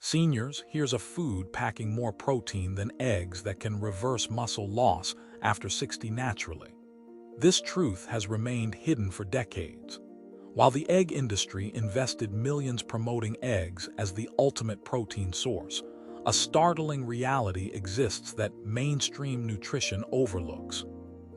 Seniors, here's a food packing more protein than eggs that can reverse muscle loss after 60 naturally. This truth has remained hidden for decades. While the egg industry invested millions promoting eggs as the ultimate protein source, a startling reality exists that mainstream nutrition overlooks.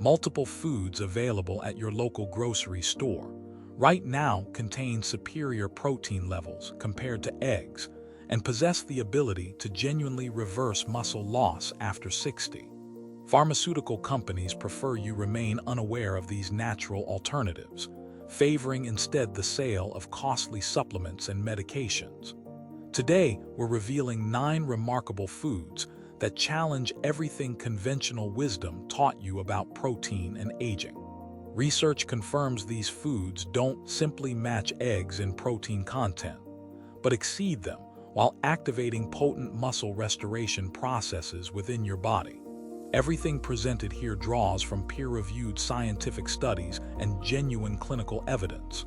Multiple foods available at your local grocery store right now contain superior protein levels compared to eggs and possess the ability to genuinely reverse muscle loss after 60. Pharmaceutical companies prefer you remain unaware of these natural alternatives, favoring instead the sale of costly supplements and medications. Today, we're revealing 9 remarkable foods that challenge everything conventional wisdom taught you about protein and aging. Research confirms these foods don't simply match eggs in protein content, but exceed them while activating potent muscle restoration processes within your body. Everything presented here draws from peer-reviewed scientific studies and genuine clinical evidence.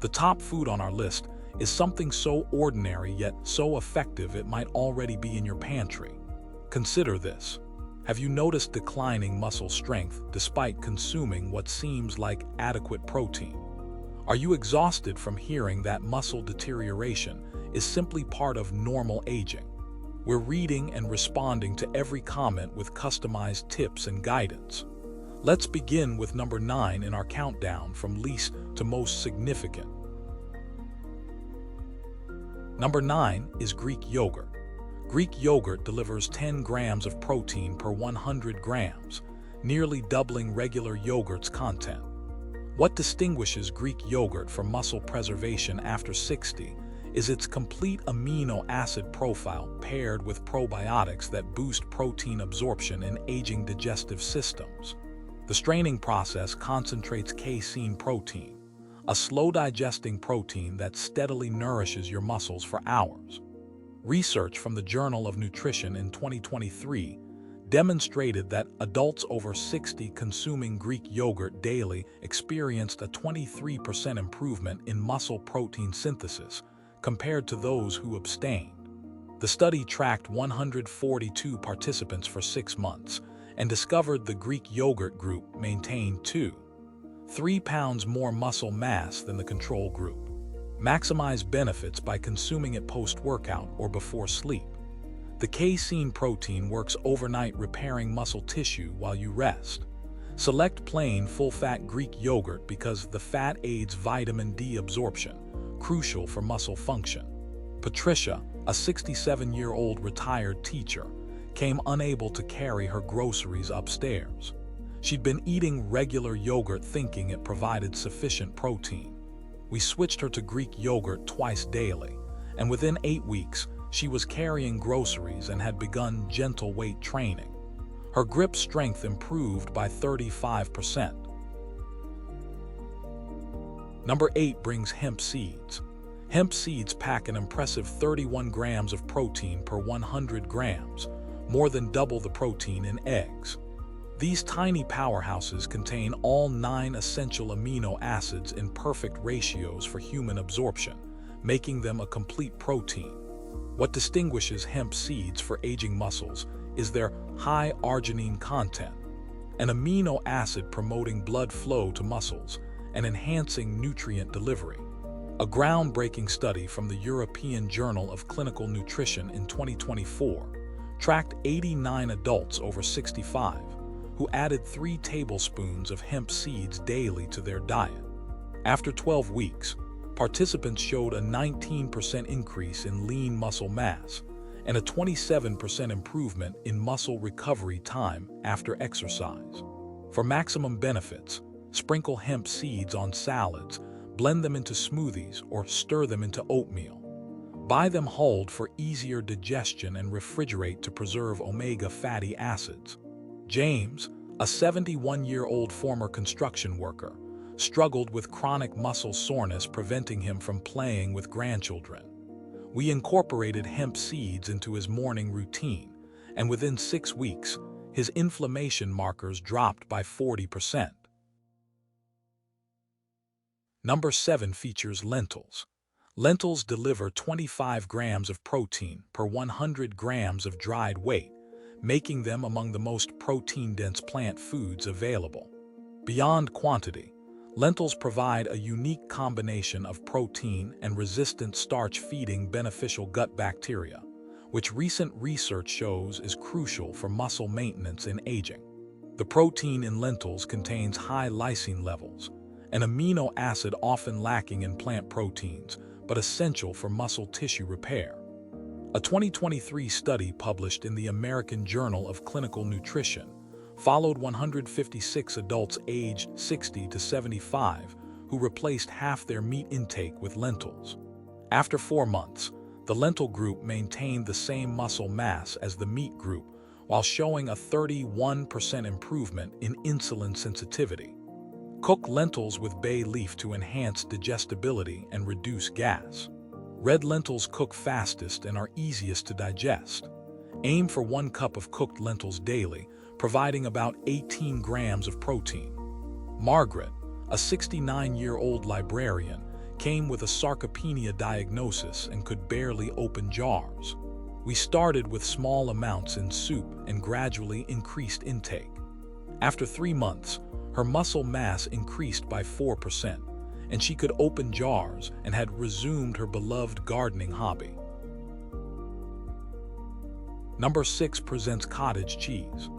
The top food on our list is something so ordinary yet so effective it might already be in your pantry. Consider this. Have you noticed declining muscle strength despite consuming what seems like adequate protein? Are you exhausted from hearing that muscle deterioration is simply part of normal aging? We're reading and responding to every comment with customized tips and guidance. Let's begin with number 9 in our countdown from least to most significant. Number 9 is Greek yogurt. Greek yogurt delivers 10 grams of protein per 100 grams, nearly doubling regular yogurt's content. What distinguishes Greek yogurt from muscle preservation after 60 is its complete amino acid profile paired with probiotics that boost protein absorption in aging digestive systems. The straining process concentrates casein protein, a slow-digesting protein that steadily nourishes your muscles for hours. Research from the Journal of Nutrition in 2023 demonstrated that adults over 60 consuming Greek yogurt daily experienced a 23% improvement in muscle protein synthesis compared to those who abstained. The study tracked 142 participants for 6 months and discovered the Greek yogurt group maintained 3 pounds more muscle mass than the control group. Maximize benefits by consuming it post-workout or before sleep. The casein protein works overnight repairing muscle tissue while you rest. Select plain full-fat Greek yogurt because the fat aids vitamin D absorption, crucial for muscle function. Patricia, a 67-year-old retired teacher, came unable to carry her groceries upstairs. She'd been eating regular yogurt thinking it provided sufficient protein. We switched her to Greek yogurt twice daily, and within 8 weeks, she was carrying groceries and had begun gentle weight training. Her grip strength improved by 35%. Number 8 brings hemp seeds. Hemp seeds pack an impressive 31 grams of protein per 100 grams, more than double the protein in eggs. These tiny powerhouses contain all 9 essential amino acids in perfect ratios for human absorption, making them a complete protein. What distinguishes hemp seeds for aging muscles is their high arginine content, an amino acid promoting blood flow to muscles and enhancing nutrient delivery. A groundbreaking study from the European Journal of Clinical Nutrition in 2024 tracked 89 adults over 65 who added 3 tablespoons of hemp seeds daily to their diet. After 12 weeks, participants showed a 19% increase in lean muscle mass and a 27% improvement in muscle recovery time after exercise. For maximum benefits, sprinkle hemp seeds on salads, blend them into smoothies, or stir them into oatmeal. Buy them whole for easier digestion and refrigerate to preserve omega fatty acids. James, a 71-year-old former construction worker, struggled with chronic muscle soreness preventing him from playing with grandchildren. We incorporated hemp seeds into his morning routine, and within 6 weeks, his inflammation markers dropped by 40%. Number 7 features lentils. Lentils deliver 25 grams of protein per 100 grams of dried weight, making them among the most protein-dense plant foods available. Beyond quantity, lentils provide a unique combination of protein and resistant starch feeding beneficial gut bacteria, which recent research shows is crucial for muscle maintenance in aging. The protein in lentils contains high lysine levels, an amino acid often lacking in plant proteins, but essential for muscle tissue repair. A 2023 study published in the American Journal of Clinical Nutrition followed 156 adults aged 60 to 75 who replaced half their meat intake with lentils. After 4 months, the lentil group maintained the same muscle mass as the meat group, while showing a 31% improvement in insulin sensitivity. Cook lentils with bay leaf to enhance digestibility and reduce gas. Red lentils cook fastest and are easiest to digest. Aim for 1 cup of cooked lentils daily, providing about 18 grams of protein. Margaret, a 69-year-old librarian, came with a sarcopenia diagnosis and could barely open jars. We started with small amounts in soup and gradually increased intake. After 3 months, her muscle mass increased by 4%, and she could open jars and had resumed her beloved gardening hobby. Number 6 presents cottage cheese.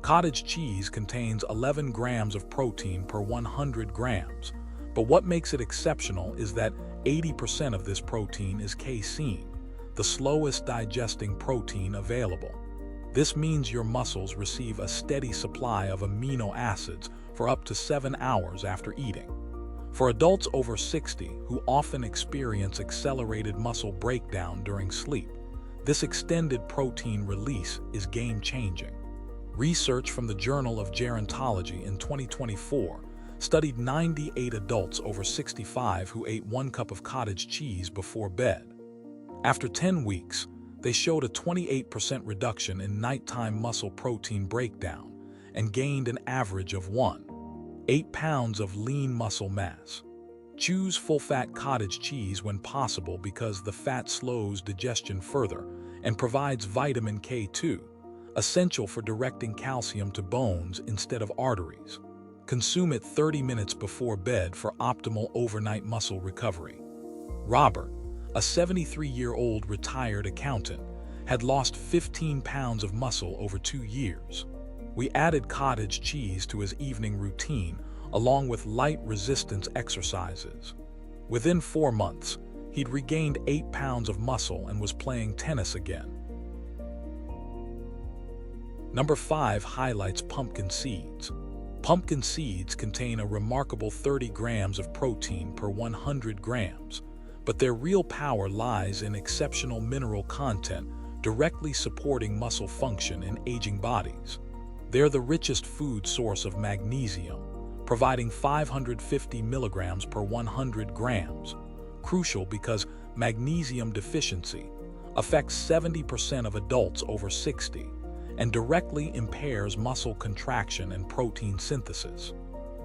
Cottage cheese contains 11 grams of protein per 100 grams, but what makes it exceptional is that 80% of this protein is casein, the slowest digesting protein available. This means your muscles receive a steady supply of amino acids for up to 7 hours after eating. For adults over 60 who often experience accelerated muscle breakdown during sleep, this extended protein release is game-changing. Research from the Journal of Gerontology in 2024 studied 98 adults over 65 who ate 1 cup of cottage cheese before bed. After 10 weeks, they showed a 28% reduction in nighttime muscle protein breakdown and gained an average of 1.8 pounds of lean muscle mass. Choose full-fat cottage cheese when possible because the fat slows digestion further and provides vitamin K2, essential for directing calcium to bones instead of arteries. Consume it 30 minutes before bed for optimal overnight muscle recovery. Robert, a 73-year-old retired accountant, had lost 15 pounds of muscle over 2 years. We added cottage cheese to his evening routine, along with light resistance exercises. Within 4 months, he'd regained 8 pounds of muscle and was playing tennis again. Number 5 highlights pumpkin seeds. Pumpkin seeds contain a remarkable 30 grams of protein per 100 grams, but their real power lies in exceptional mineral content directly supporting muscle function in aging bodies. They're the richest food source of magnesium, providing 550 milligrams per 100 grams, crucial because magnesium deficiency affects 70% of adults over 60 and directly impairs muscle contraction and protein synthesis.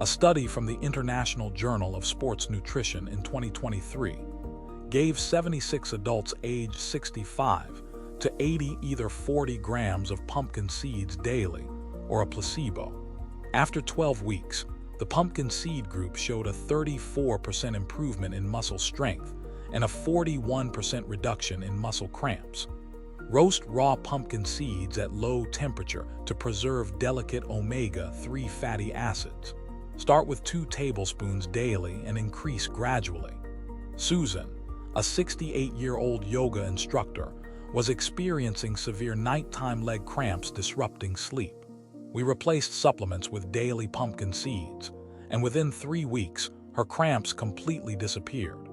A study from the International Journal of Sports Nutrition in 2023 gave 76 adults aged 65 to 80 either 40 grams of pumpkin seeds daily or a placebo. After 12 weeks, the pumpkin seed group showed a 34% improvement in muscle strength and a 41% reduction in muscle cramps. Roast raw pumpkin seeds at low temperature to preserve delicate omega-3 fatty acids. Start with 2 tablespoons daily and increase gradually. Susan, a 68-year-old yoga instructor, was experiencing severe nighttime leg cramps disrupting sleep. We replaced supplements with daily pumpkin seeds, and within 3 weeks, her cramps completely disappeared.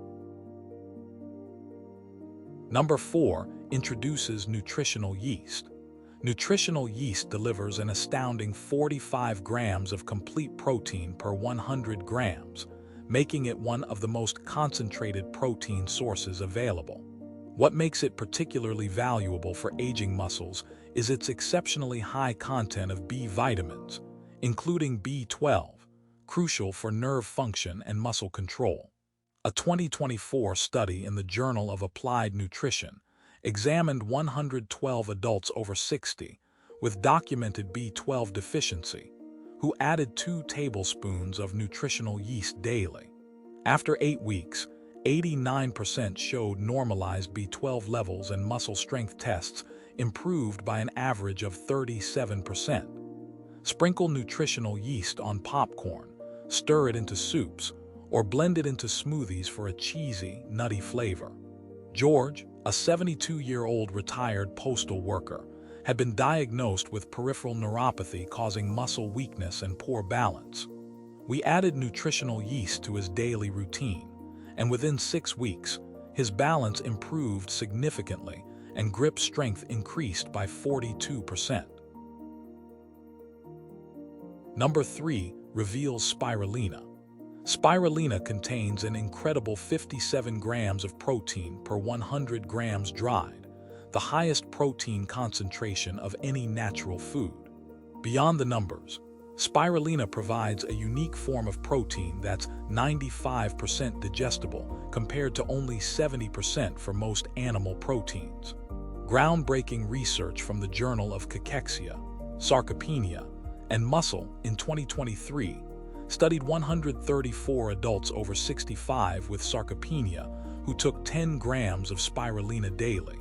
Number 4 introduces nutritional yeast. Nutritional yeast delivers an astounding 45 grams of complete protein per 100 grams, making it one of the most concentrated protein sources available. What makes it particularly valuable for aging muscles is its exceptionally high content of B vitamins, including B12, crucial for nerve function and muscle control. A 2024 study in the Journal of Applied Nutrition examined 112 adults over 60 with documented B12 deficiency who added 2 tablespoons of nutritional yeast daily. After 8 weeks, 89% showed normalized B12 levels, and muscle strength tests improved by an average of 37%. Sprinkle nutritional yeast on popcorn, stir it into soups, or blend it into smoothies for a cheesy, nutty flavor. George, a 72-year-old retired postal worker, had been diagnosed with peripheral neuropathy causing muscle weakness and poor balance. We added nutritional yeast to his daily routine, and within 6 weeks, his balance improved significantly and grip strength increased by 42%. Number 3. Reveals spirulina. Spirulina contains an incredible 57 grams of protein per 100 grams dried, the highest protein concentration of any natural food. Beyond the numbers, spirulina provides a unique form of protein that's 95% digestible compared to only 70% for most animal proteins. Groundbreaking research from the Journal of Cachexia, Sarcopenia, and Muscle in 2023 studied 134 adults over 65 with sarcopenia who took 10 grams of spirulina daily.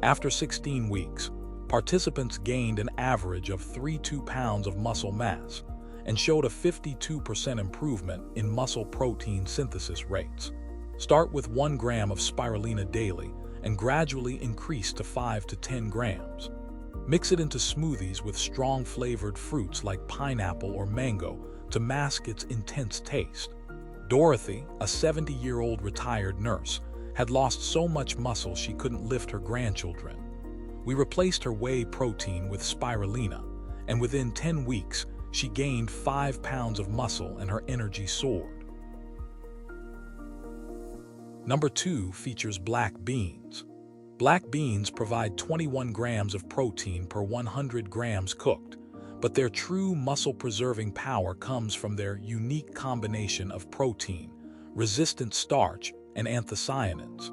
After 16 weeks, participants gained an average of 32 pounds of muscle mass and showed a 52% improvement in muscle protein synthesis rates. Start with 1 gram of spirulina daily and gradually increase to 5 to 10 grams. Mix it into smoothies with strong flavored fruits like pineapple or mango to mask its intense taste. Dorothy, a 70-year-old retired nurse, had lost so much muscle she couldn't lift her grandchildren. We replaced her whey protein with spirulina, and within 10 weeks, she gained 5 pounds of muscle and her energy soared. Number 2 features black beans. Black beans provide 21 grams of protein per 100 grams cooked, but their true muscle-preserving power comes from their unique combination of protein, resistant starch, and anthocyanins.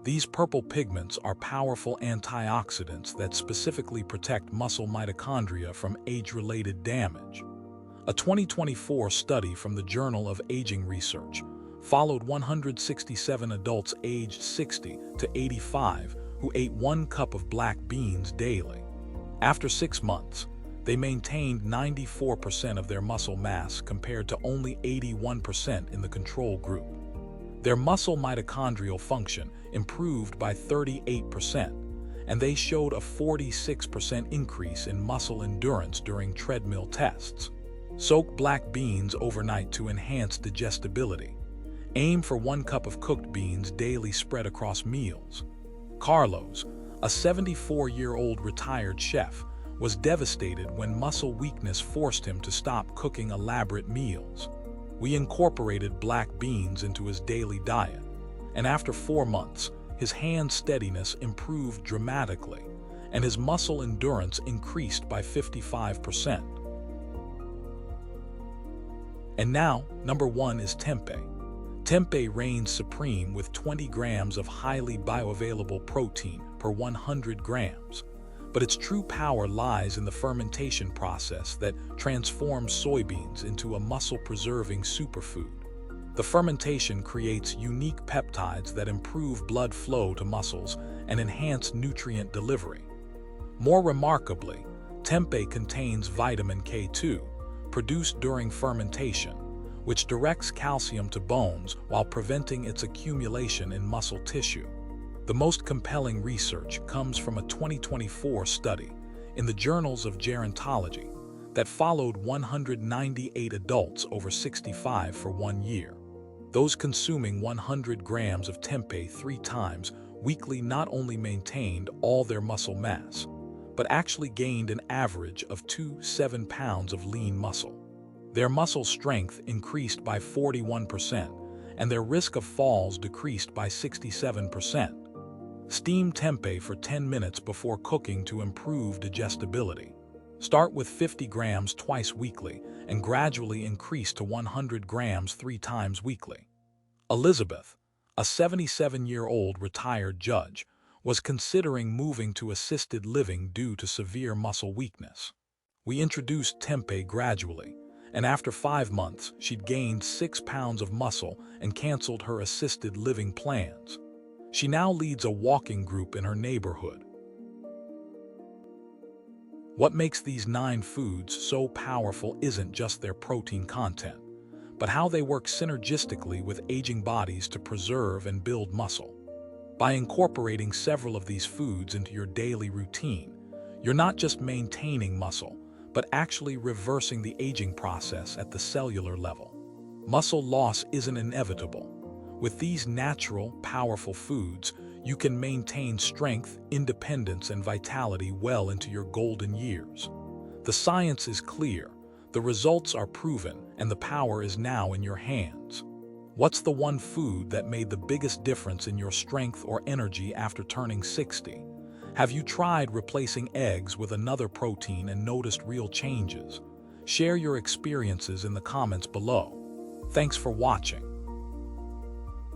These purple pigments are powerful antioxidants that specifically protect muscle mitochondria from age-related damage. A 2024 study from the Journal of Aging Research followed 167 adults aged 60 to 85 who ate 1 cup of black beans daily. After 6 months, they maintained 94% of their muscle mass compared to only 81% in the control group. Their muscle mitochondrial function improved by 38%, and they showed a 46% increase in muscle endurance during treadmill tests. Soak black beans overnight to enhance digestibility. Aim for 1 cup of cooked beans daily spread across meals. Carlos, a 74-year-old retired chef, was devastated when muscle weakness forced him to stop cooking elaborate meals. We incorporated black beans into his daily diet, and after 4 months, his hand steadiness improved dramatically, and his muscle endurance increased by 55%. And now, number 1 is tempeh. Tempeh reigns supreme with 20 grams of highly bioavailable protein per 100 grams. But its true power lies in the fermentation process that transforms soybeans into a muscle-preserving superfood. The fermentation creates unique peptides that improve blood flow to muscles and enhance nutrient delivery. More remarkably, tempeh contains vitamin K2, produced during fermentation, which directs calcium to bones while preventing its accumulation in muscle tissue. The most compelling research comes from a 2024 study in the Journals of Gerontology that followed 198 adults over 65 for 1 year. Those consuming 100 grams of tempeh 3 times weekly not only maintained all their muscle mass, but actually gained an average of 7 pounds of lean muscle. Their muscle strength increased by 41%, and their risk of falls decreased by 67%. Steam tempeh for 10 minutes before cooking to improve digestibility. Start with 50 grams twice weekly and gradually increase to 100 grams 3 times weekly. Elizabeth, a 77-year-old retired judge, was considering moving to assisted living due to severe muscle weakness. We introduced tempeh gradually, and after 5 months, she'd gained 6 pounds of muscle and canceled her assisted living plans. She now leads a walking group in her neighborhood. What makes these 9 foods so powerful isn't just their protein content, but how they work synergistically with aging bodies to preserve and build muscle. By incorporating several of these foods into your daily routine, you're not just maintaining muscle, but actually reversing the aging process at the cellular level. Muscle loss isn't inevitable. With these natural, powerful foods, you can maintain strength, independence, and vitality well into your golden years. The science is clear, the results are proven, and the power is now in your hands. What's the one food that made the biggest difference in your strength or energy after turning 60? Have you tried replacing eggs with another protein and noticed real changes? Share your experiences in the comments below. Thanks for watching.